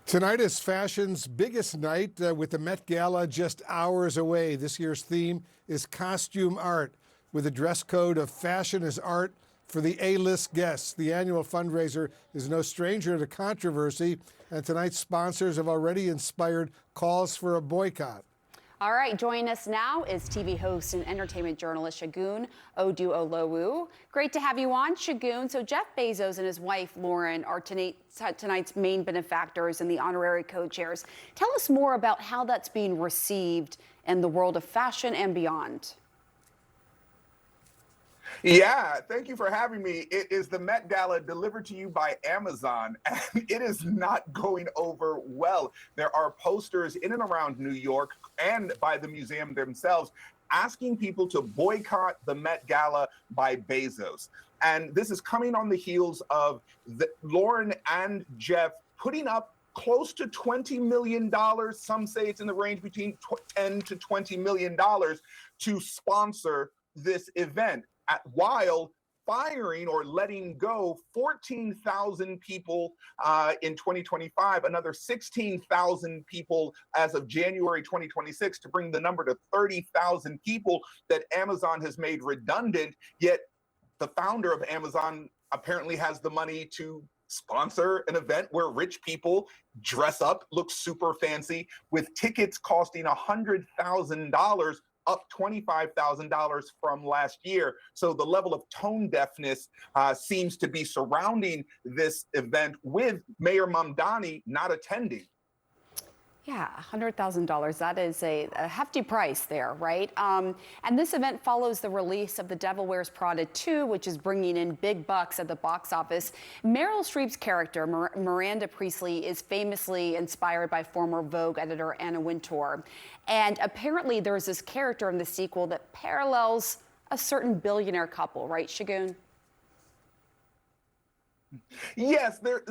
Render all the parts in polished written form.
Tonight is fashion's biggest night with the Met Gala just hours away. This year's theme is costume art with a dress code of fashion is art for the A-list guests. The annual fundraiser is no stranger to controversy, and tonight's sponsors have already inspired calls for a boycott. All right, joining us now is TV host and entertainment journalist Segun Oduolowu. Great to have you on, Segun. So Jeff Bezos and his wife, Lauren, are tonight's main benefactors and the honorary co-chairs. Tell us more about how that's being received in the world of fashion and beyond. Yeah, thank you for having me. It is the Met Gala delivered to you by Amazon, and it is not going over well. There are posters in and around New York and by the museum themselves asking people to boycott the Met Gala by Bezos. And this is coming on the heels of Lauren and Jeff putting up close to $20 million. Some say it's in the range between $10 to $20 million to sponsor this event, while firing or letting go 14,000 people in 2025, another 16,000 people as of January 2026, to bring the number to 30,000 people that Amazon has made redundant. Yet the founder of Amazon apparently has the money to sponsor an event where rich people dress up, look super fancy, with tickets costing $100,000, up $25,000 from last year. So the level of tone deafness seems to be surrounding this event, with Mayor Mamdani not attending. Yeah, $100,000. That is a hefty price there, right? And this event follows the release of The Devil Wears Prada 2, which is bringing in big bucks at the box office. Meryl Streep's character, Miranda Priestley, is famously inspired by former Vogue editor Anna Wintour. And apparently there's this character in the sequel that parallels a certain billionaire couple, right, Segun? Yes, there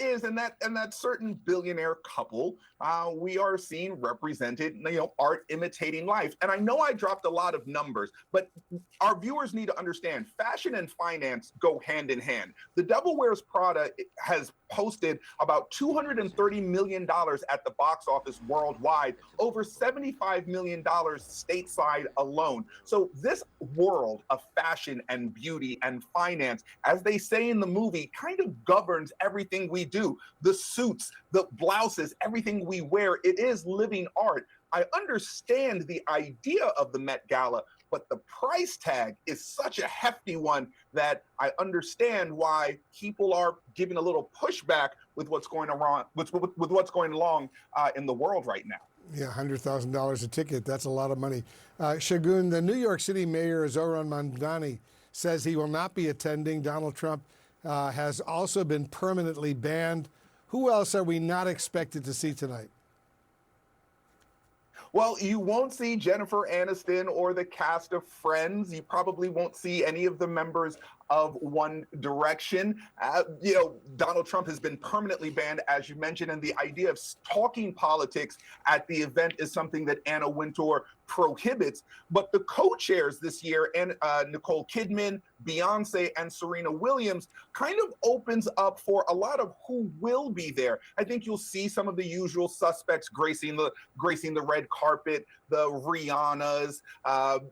is, and that certain billionaire couple we are seeing represented, art imitating life. And I know I dropped a lot of numbers, but our viewers need to understand fashion and finance go hand in hand. The Devil Wears Prada has posted about $230 million at the box office worldwide, over $75 million stateside alone. So this world of fashion and beauty and finance, as they say in the movie, kind of governs everything we do. The suits, the blouses, everything we wear, it is living art. I understand the idea of the Met Gala, but the price tag is such a hefty one that I understand why people are giving a little pushback with what's going on, with what's going along in the world right now. Yeah, $100,000 a ticket. That's a lot of money. Segun, the New York City mayor, Segun Mamdani, says he will not be attending. Donald Trump has also been permanently banned. Who else are we not expected to see tonight? Well, you won't see Jennifer Aniston or the cast of Friends. You probably won't see any of the members of One Direction. Donald Trump has been permanently banned, as you mentioned, and the idea of talking politics at the event is something that Anna Wintour prohibits. But the co-chairs this year, and Nicole Kidman, Beyonce, and Serena Williams, kind of opens up for a lot of who will be there. I think you'll see some of the usual suspects gracing the red carpet, the Rihannas,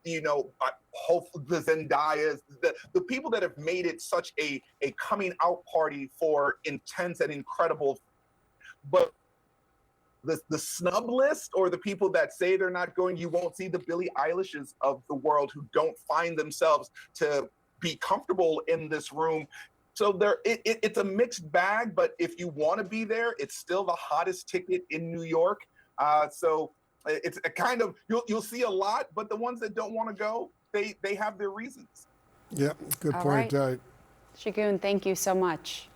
the Zendayas, the people that have made it such a coming out party for intense and incredible. But the snub list, or the people that say they're not going, you won't see the Billie Eilishes of the world who don't find themselves to be comfortable in this room. So it's a mixed bag, but if you want to be there, it's still the hottest ticket in New York. So it's a kind of, you'll see a lot, but the ones that don't want to go, they have their reasons. Yeah, good point. All right. Segun, thank you so much.